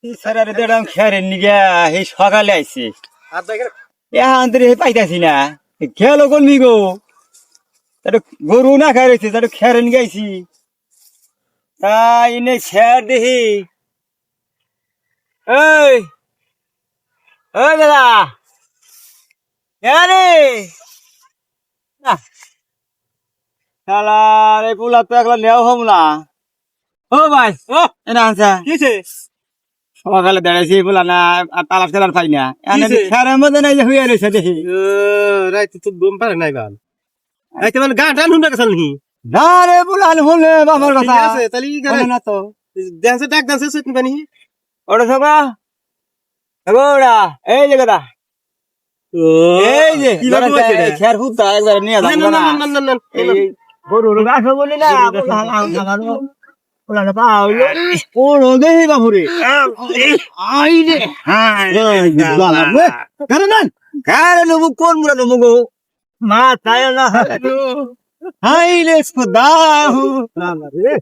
sir দেড়াম খেয়ারেন নিগা এই সকালে আইছে এখন তো পাইতাছি না খেয়ালো করবি গো তার গরু না খাই রয়েছে তার খেয়ারেন গাইছি তাই নে খেয়ার দেখি এই ওই দাদা রে না শালার এই পোলা তো একলা নেওয়া হম না ও ভাই ও এনা আনছা কিছে সকালে দাঁড়াইছি বলা না আর তালার খেলার পাই না খেয়ারের মধ্যে নাই যে হইয়া রয়েছে দেখি রাইতে তো ঘুম পারে নাই বাল রাইতে মানে গা টান হুন্ডা গেছাল নি না রে বুলান হলে বাবার কথা আছে তাহলে কি করে বলে না তো ডান্সে ডাক ডান্সে সুত নিবানি ওটা সবা ওরা এই যে কথা এই যে কি লাগবে এটা খেয়ার হুতা একবার নিয়ে না যাবো না না না না না এই গরু গাছ বলি না ওলা পাউলো ওড়ো দেহি বাবুরে আই রে হ্যাঁ কারণ কারণ কোন মুরা নমু গো মা তাই না হাই রে খোদা না রে